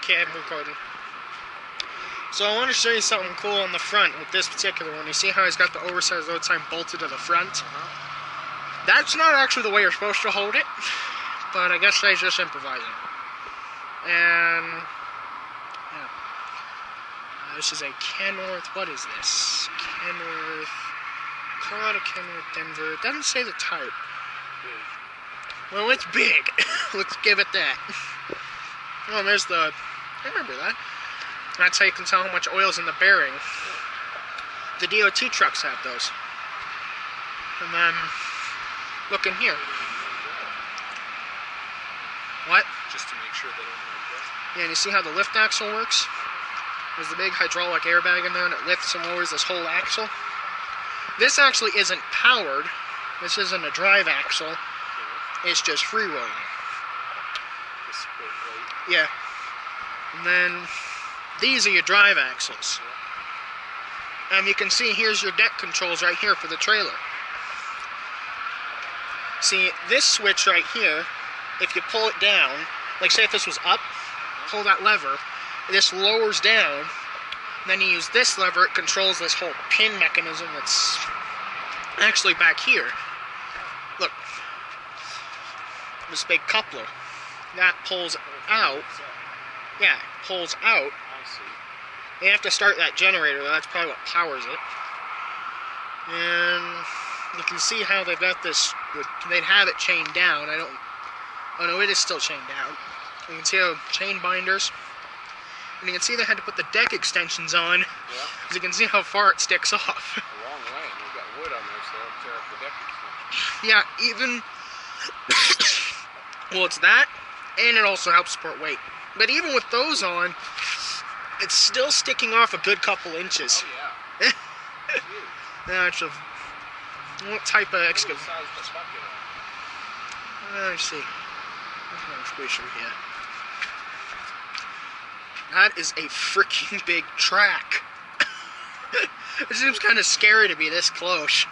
Okay, I'm recording. So I want to show you something cool on the front with this particular one. You see how he's got the oversized load sign bolted to the front? That's not actually the way you're supposed to hold it, but I guess he's just improvising. And yeah, this is a Kenworth. What is this? Kenworth, Colorado, Kenworth, Denver. It doesn't say the type. Well, it's big. Let's give it that. Oh, and there's the. I remember that. That's how you can tell how much oil's in the bearing. The DOT trucks have those. And then, look in here. What? Just to make sure they don't have. Yeah, and you see how the lift axle works? There's the big hydraulic airbag in there, and it lifts and lowers this whole axle. This actually isn't powered. This isn't a drive axle. It's just free rolling. Yeah. And then these are your drive axles. And you can see here's your deck controls right here for the trailer. See, this switch right here, if you pull it down, like say if this was up, pull that lever, this lowers down, then you use this lever, it controls this whole pin mechanism that's actually back here. Look, this big coupler, that pulls out, yeah, pulls out. You have to start that generator, that's probably what powers it. And you can see how they've got this, they'd have it chained down. Oh no, it is still chained down. You can see how chain binders, and you can see they had to put the deck extensions on, because you can see how far it sticks off. A long way, and they've got wood on there, so they'll tear up the deck extension. Yeah, even, well, it's that, and it also helps support weight. But even with those on, it's still sticking off a good couple inches. Oh, yeah. Now, it's a, what type of excavator? Let's see. Here. That is a freaking big track. It seems kind of scary to be this close.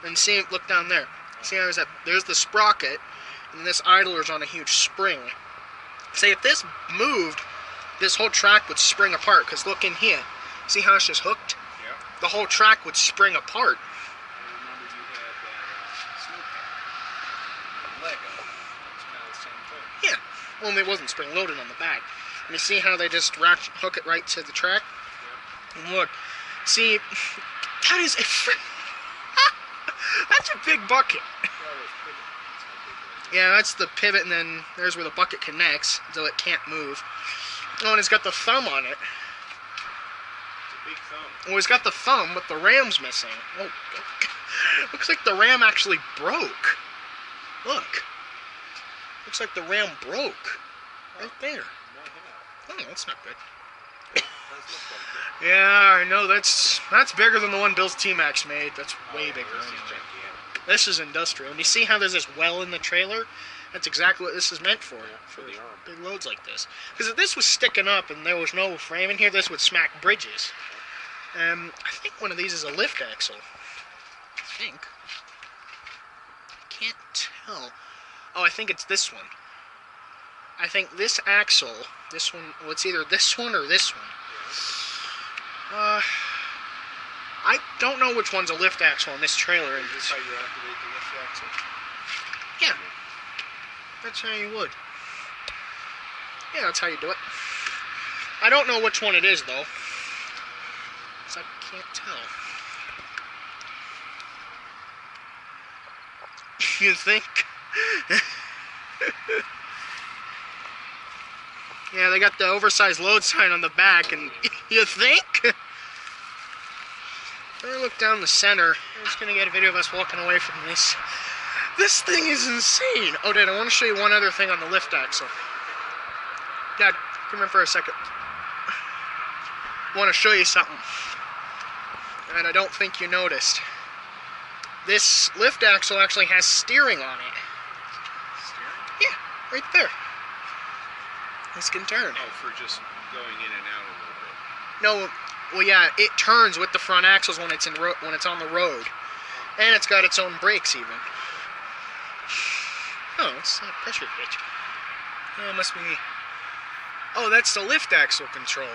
And see, look down there. See how there's the sprocket, and this idler's on a huge spring. Say if this moved, this whole track would spring apart, because look in here. See how it's just hooked? Yeah. The whole track would spring apart. I remember you had that snowplow. Lego. It's kind of the same thing. Yeah. Only it wasn't spring loaded on the back. And you see how they just hook it right to the track? Yeah. And look. See, that is a that's a big bucket. Yeah, that's the pivot, and then there's where the bucket connects, so it can't move. Oh, and it's got the thumb on it. It's a big thumb. Well, it's got the thumb, but the ram's missing. Oh, looks like the ram actually broke. Look. Looks like the ram broke. Right there. Oh, that's not good. Yeah, I know, that's bigger than the one Bill's T-Max made. That's way bigger. This is industrial. And you see how there's this well in the trailer? That's exactly what this is meant for. Yeah, for big loads like this. Because if this was sticking up and there was no frame in here, this would smack bridges. I think one of these is a lift axle. I think. Can't tell. Oh, I think it's this one. I think this axle, this one, well, it's either this one or this one. I don't know which one's a lift axle on this trailer. Is this how you activate the lift axle? Yeah. That's how you would. Yeah, that's how you do it. I don't know which one it is, though. Because I can't tell. You think? Yeah, they got the oversized load sign on the back, and you think? Let me look down the center. I'm just gonna get a video of us walking away from this. This thing is insane. Oh, Dad, I want to show you one other thing on the lift axle. Dad, come here for a second. I want to show you something. And I don't think you noticed. This lift axle actually has steering on it. Steering? Yeah, right there. This can turn. Oh, for just going in and out a little bit. No, well, yeah, it turns with the front axles when it's when it's on the road, and it's got its own brakes even. Oh, it's a pressure pitch. Oh, it must be Oh, that's the lift axle control.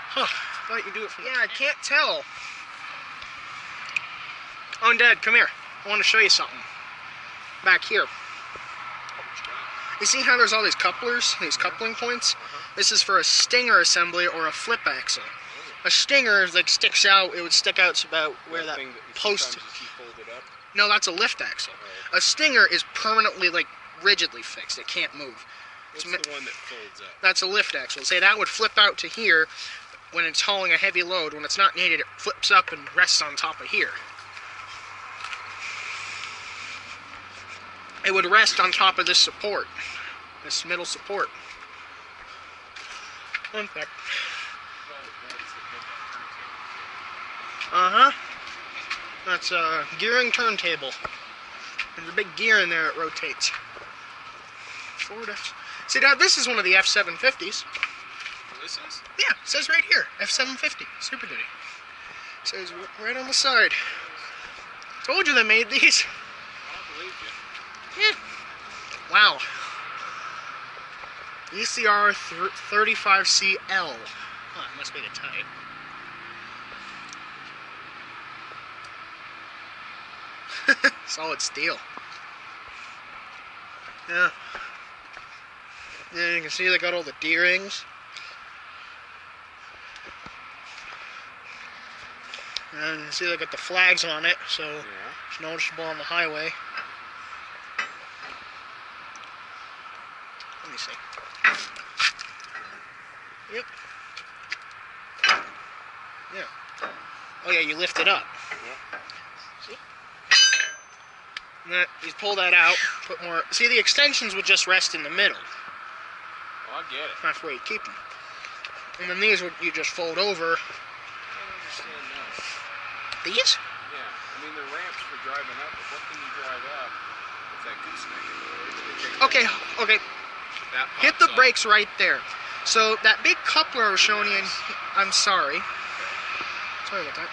Huh. I thought you do it from... Yeah, I can't tell. Oh, and Dad, come here. I want to show you something. Back here. You see how there's all these couplers, these coupling points? This is for a stinger assembly or a flip axle. A stinger is like sticks out. It would stick out about where that post. No, that's a lift axle. A stinger is permanently, like, rigidly fixed. It can't move. What's the one that folds up? That's a lift axle. Say that would flip out to here when it's hauling a heavy load. When it's not needed, it flips up and rests on top of here. It would rest on top of this support, this middle support. Okay. That's a gearing turntable. There's a big gear in there that rotates. Ford F. See, Dad, this is one of the F750s. This is? Yeah, it says right here, F750, Super Duty. It says right on the side. Told you they made these. I believe you. Yeah. Wow. ECR 35CL. Oh, it must be the type. Solid steel. Yeah. Yeah, you can see they got all the D-rings. And you can see they got the flags on it, so it's noticeable on the highway. Let me see. Yep. Yeah. Oh yeah, you lift it up. Yeah. See? And that, you pull that out, put more... See, the extensions would just rest in the middle. Oh, I get it. That's where you keep them. And then these would you just fold over. I don't understand that. These? Yeah. I mean, they're ramps for driving up, but what can you drive up with that gooseneck? Okay, okay. That Hit the pops brakes right there. So that big coupler I was showing you, I'm sorry. Sorry about that.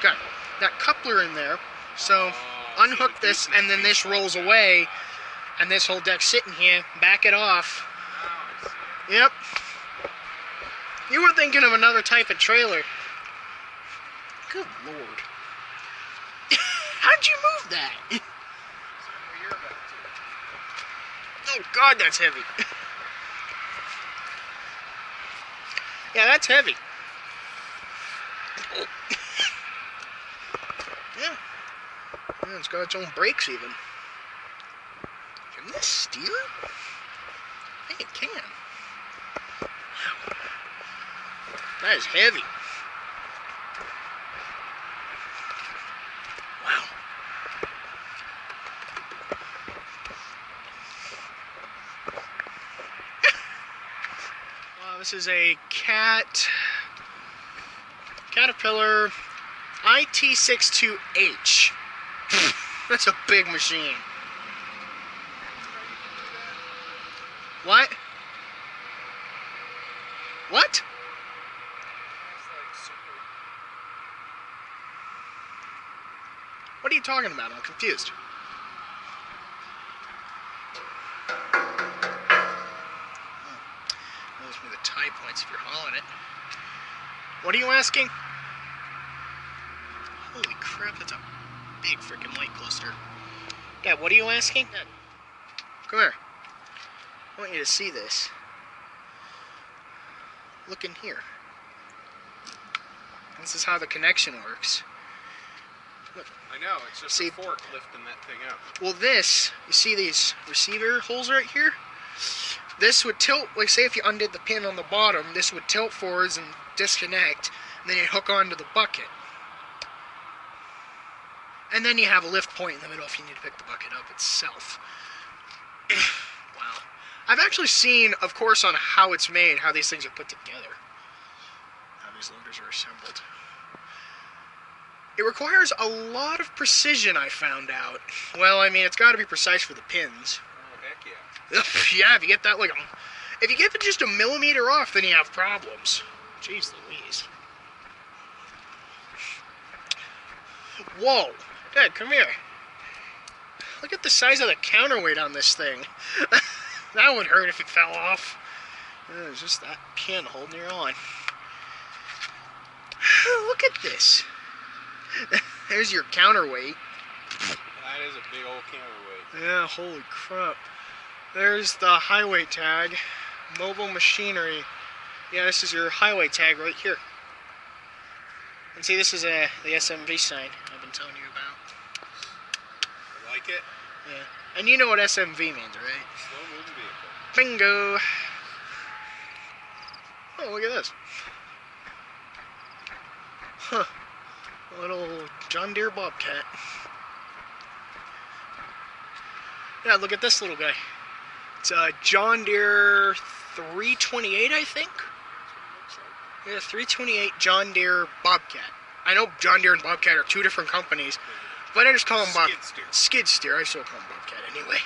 Got that coupler in there. So unhook so this, and then this rolls away, and this whole deck's sitting here. Back it off. Oh, I see. Yep. You were thinking of another type of trailer. Good Lord. How'd you move that? So you're about to. Oh God, that's heavy. Yeah, that's heavy. Oh. Yeah. Yeah, it's got its own brakes even. Can this steer? I think it can. Wow. That is heavy. Wow. This is a Caterpillar IT62H. That's a big machine. What? What? What are you talking about? I'm confused. Those are the tie points if you're hauling it. What are you asking? Holy crap, that's a big freaking light cluster. Dad, what are you asking? Dad, come here. I want you to see this. Look in here. This is how the connection works. Look. I know, it's just a fork lifting that thing up. Well, this, you see these receiver holes right here? This would tilt, like say if you undid the pin on the bottom, this would tilt forwards and disconnect, and then you hook onto the bucket. And then you have a lift point in the middle if you need to pick the bucket up itself. Wow. I've actually seen, of course, on how it's made, how these things are put together. How these loaders are assembled. It requires a lot of precision, I found out. Well, I mean, it's got to be precise for the pins. Oh, heck yeah. Yeah, if you get that, like, if you get it just a millimeter off, then you have problems. Jeez Louise. Whoa. Dad, come here. Look at the size of the counterweight on this thing. That would hurt if it fell off. It's just that pin holding her on. Look at this. There's your counterweight. That is a big old counterweight. Yeah, holy crap. There's the highway tag. Mobile machinery. Yeah, this is your highway tag right here. And see, this is the SMV sign I've been telling you about. I like it. Yeah. And you know what SMV means, right? Slow moving vehicle. Bingo! Oh, look at this. Huh. A little John Deere Bobcat. Yeah, look at this little guy. It's a John Deere 328, I think? Yeah, 328 John Deere Bobcat. I know John Deere and Bobcat are two different companies, but I just call them Skid Steer. I still call them Bobcat anyway.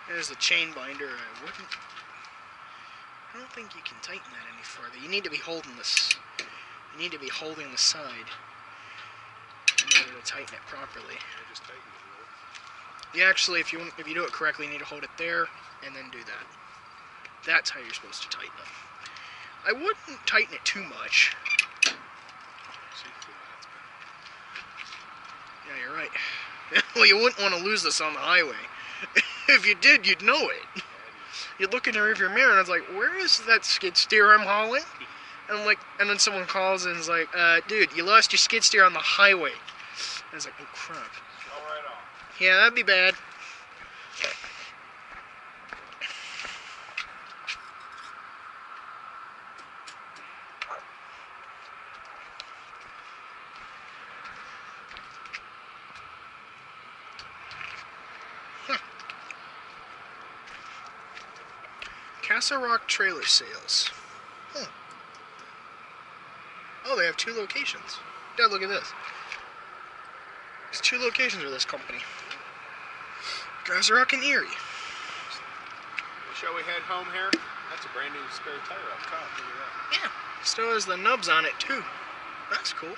There's the chain binder. I don't think you can tighten that any further. You need to be holding this. You need to be holding the side in order to tighten it properly. I just tightened it a little. You actually, if you do it correctly, you need to hold it there and then do that. That's how you're supposed to tighten it. I wouldn't tighten it too much. Yeah, you're right. Well, you wouldn't want to lose this on the highway. If you did, you'd know it. You'd look in the rearview mirror and it's like, where is that skid steer I'm hauling? And I'm like, and then someone calls and is like, dude, you lost your skid steer on the highway. And I was like, oh crap. All right on. Yeah, that'd be bad. Castle Rock Trailer Sales. Oh, they have 2 locations. Dad, look at this. There's 2 locations of this company. Castle Rock and Erie. Shall we head home here? That's a brand new spare tire up top. Look at that. Yeah, still has the nubs on it too. That's cool.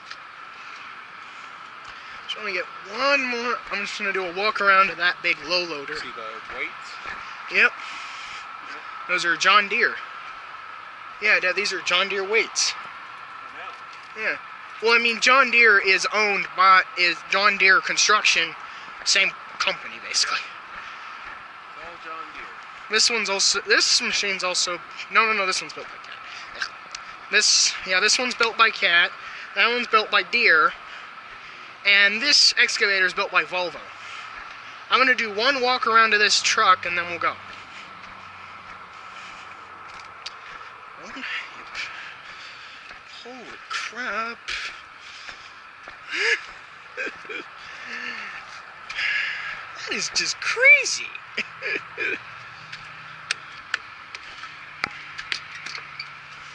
Just want to get one more. I'm just going to do a walk around to that big low loader. See the weights? Yep. Those are John Deere. Yeah, Dad, these are John Deere weights. Yeah. Well, I mean, John Deere is owned by John Deere Construction, same company basically. All John Deere. This machine's also, no, this one's built by Cat. This one's built by Cat. That one's built by Deere. And this excavator is built by Volvo. I'm going to do one walk around to this truck and then we'll go. Holy crap. That is just crazy.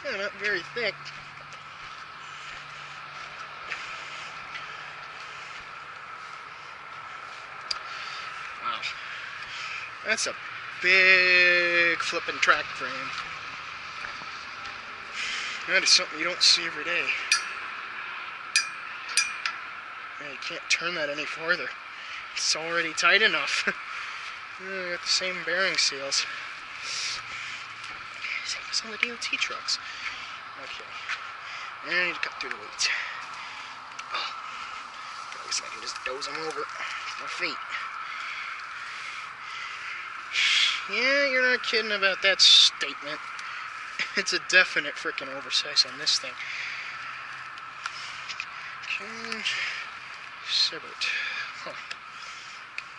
Yeah, not very thick. Wow. That's a big flipping track frame. That is something you don't see every day. Yeah, you can't turn that any farther. It's already tight enough. Yeah, got the same bearing seals. Same as on the DOT trucks. Okay. And I need to cut through the weights. Oh. At least I can just doze them over my feet. Yeah, you're not kidding about that statement. It's a definite freaking oversize on this thing. Okay. Severed. Huh.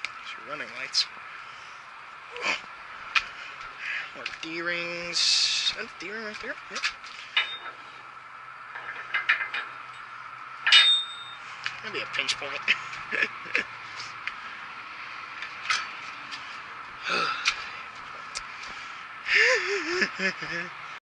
There's your running lights. Oh. More D-rings. Is that a D-ring right there? Yep. That'd be a pinch point.